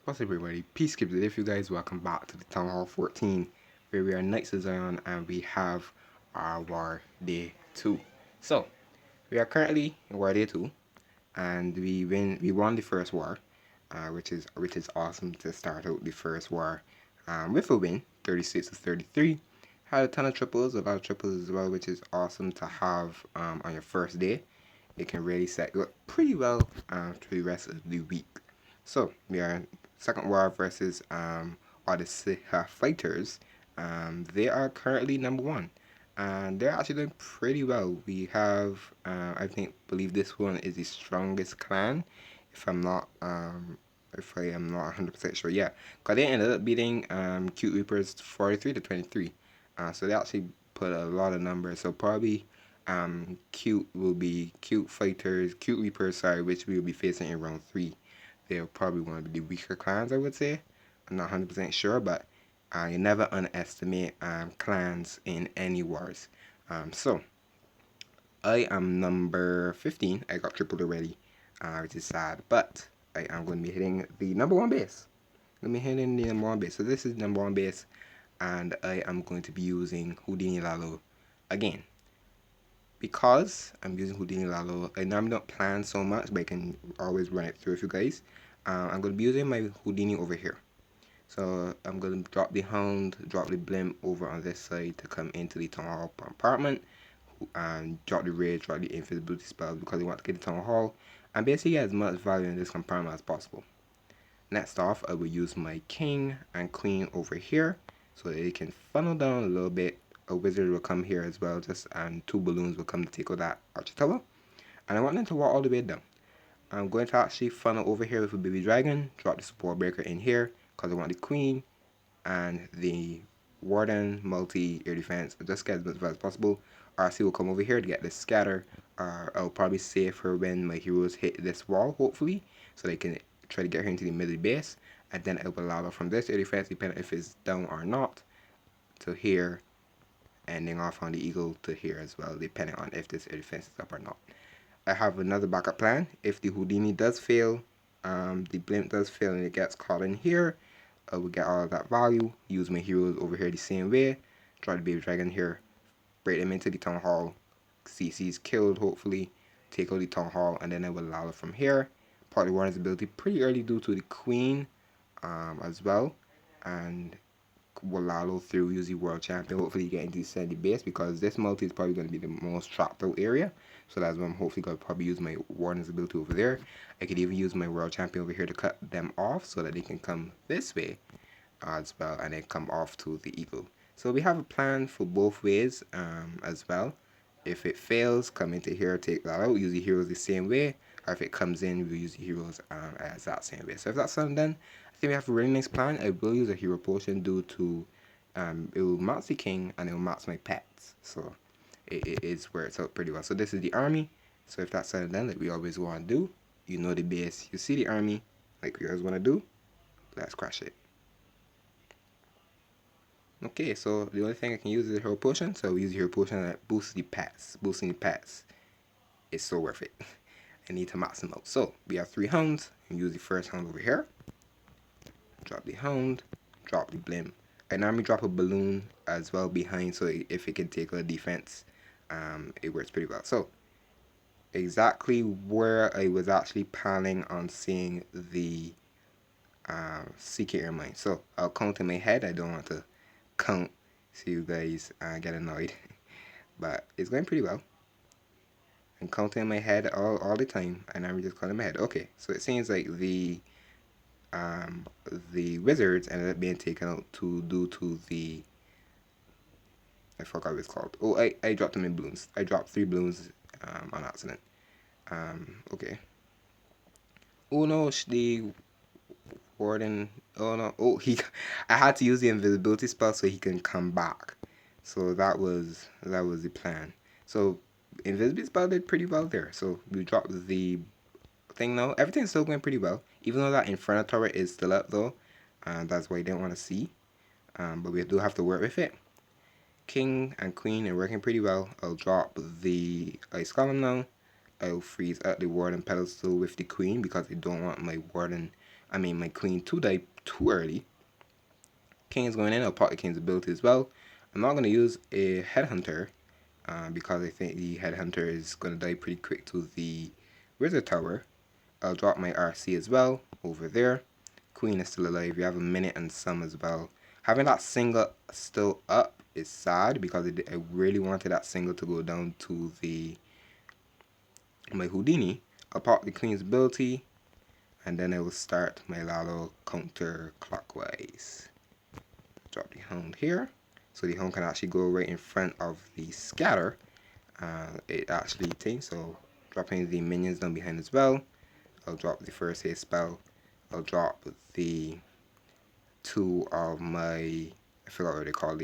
What's up, everybody? Peacekeepers, if you guys, welcome back to the Th14, where we are Knights of Zion and we have our War Day 2. So, we are currently in War Day 2, and we won the first war, which is awesome to start out the first war with a win, 36 to 33. Had a ton of triples, a lot of triples as well, which is awesome to have on your first day. It can really set you up pretty well to the rest of the week. So we are second war versus Odyssey Fighters. They are currently number one, and they're actually doing pretty well. We have, believe this one is the strongest clan. If I'm not, if I am not 100% sure, yeah, because they ended up beating Cute Reapers 43 to 23. So they actually put a lot of numbers. So probably Cute will be Cute Fighters, Cute Reapers, sorry, which we will be facing in round 3. They're probably one of the weaker clans, I would say. I'm not 100% sure, but you never underestimate clans in any wars. So, I am number 15. I got tripled already, which is sad, but I am going to be hitting the number 1 base. I'm going to be hitting the number 1 base. So, this is number 1 base, and I am going to be using Houdini Lalo again. Because I'm using Houdini Lalo, I normally don't plan so much, but I can always run it through with you guys. I'm going to be using my Houdini over here. So I'm going to drop the Hound, drop the Blimp over on this side to come into the Town Hall compartment, and drop the Rage, drop the Invisibility spells because we want to get the Town Hall, and basically get as much value in this compartment as possible. Next off, I will use my King and Queen over here so that they can funnel down a little bit. A Wizard will come here as well, and 2 balloons will come to take out that Archer Tower. And I want them to walk all the way down. I'm going to actually funnel over here with a Baby Dragon, drop the Support Breaker in here because I want the Queen and the Warden multi-air defense. Just get as much as possible. RC will come over here to get the Scatter. I'll probably save her when my heroes hit this wall, hopefully, so they can try to get her into the middle base. And then I will allow her from this air defense, depending if it's down or not, to here, ending off on the Eagle to here as well, depending on if this air defense is up or not. I have another backup plan. If the Houdini does fail, the Blimp does fail and it gets caught in here, I will get all of that value, use my heroes over here the same way, draw the Baby Dragon here, break them into the Town Hall, CC's killed hopefully, take out the Town Hall, and then I will allow it from here. Partly Warden's ability pretty early due to the Queen as well, and Walalo through use the World Champion. Hopefully get into the sandy base because this multi is probably going to be the most trapped out area. So that's why I'm hopefully going to probably use my Warden's ability over there. I could even use my World Champion over here to cut them off so that they can come this way as well and then come off to the Eagle. So we have a plan for both ways as well. If it fails, come into here, take that out, use the heroes the same way. Or if it comes in, we'll use the heroes as that same way. So if that's done, then I think we have a really nice plan. I will use a hero potion due to it will max the king and it will max my pets. So it is works out pretty well. So this is the army. So if that's done, then like we always want to do, you know the base, you see the army, like we always want to do. Let's crash it. Okay, so the only thing I can use is a hero potion. So we use the hero potion that boosts the pets. Boosting the pets is so worth it. I need to max them out. So we have 3 hounds. And use the first hound over here. Drop the hound. Drop the blimp. I normally drop a balloon as well behind, so if it can take a defense, it works pretty well. So exactly where I was actually planning on seeing the secret air mine. So I'll count in my head. I don't want to count so you guys get annoyed. But it's going pretty well. I'm counting in my head all the time, and I'm just counting in my head. Okay, so it seems like the wizards ended up being taken out due to the, I forgot what it's called. Oh, I dropped them in balloons. I dropped 3 balloons on accident. Okay. Oh no, the warden. Oh no. Oh, I had to use the invisibility spell so he can come back. So that was the plan. So invisibility spell did pretty well there. So we dropped the thing now. Everything's still going pretty well, even though that Inferno turret is still up though. That's why I didn't want to see. But we do have to work with it. King and Queen are working pretty well. I'll drop the Ice Column now. I'll freeze out the Warden pedestal with the Queen because I don't want my Warden my queen to die too early. King is going in. I'll pop the king's ability as well. I'm not going to use a headhunter because I think the headhunter is going to die pretty quick to the wizard tower. I'll drop my RC as well over there. Queen is still alive. We have a minute and some as well. Having that single still up is sad because I really wanted that single to go down to my Houdini. I'll pop the queen's ability and then I will start my Lalo counter clockwise. Drop the hound here. So the hound can actually go right in front of the scatter. It actually takes, so dropping the minions down behind as well. I'll drop the first haste spell. I'll drop the two of my, I forgot what they call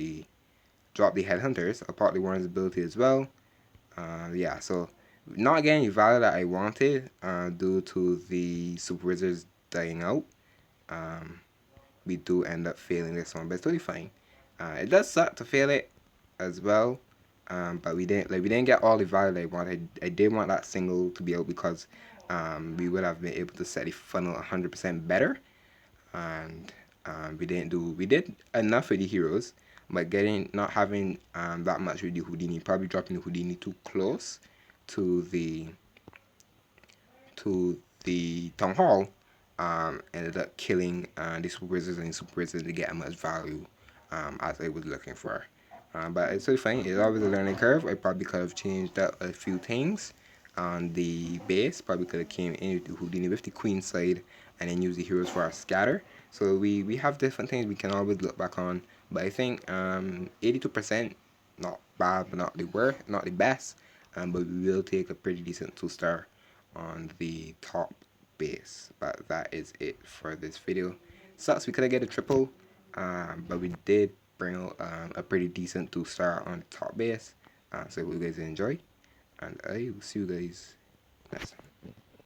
drop the headhunters. I'll pop the Warren's ability as well. Yeah, so not getting the value that I wanted due to the super wizards dying out. We do end up failing this one, but it's totally fine. It does suck to fail it as well, but we didn't get all the value that I wanted. I did want that single to be out because we would have been able to set the funnel 100% better, and we did enough with the heroes, but not having that much with the Houdini, probably dropping the Houdini too close to the town hall, ended up killing the super wizards, and the super wizards to get as much value as I was looking for. But it's really fine. It's always a learning curve. I probably could have changed up a few things on the base. Probably could have came in with the Houdini with the queen side and then use the heroes for our scatter. So we have different things we can always look back on. But I think 82%, not bad, but not the worst, not the best. But we will take a pretty decent 2-star on the top base. But that is it for this video. Sucks we couldn't get a triple, but we did bring out a pretty decent 2-star on the top base. So I hope you guys enjoy, and I will see you guys next time.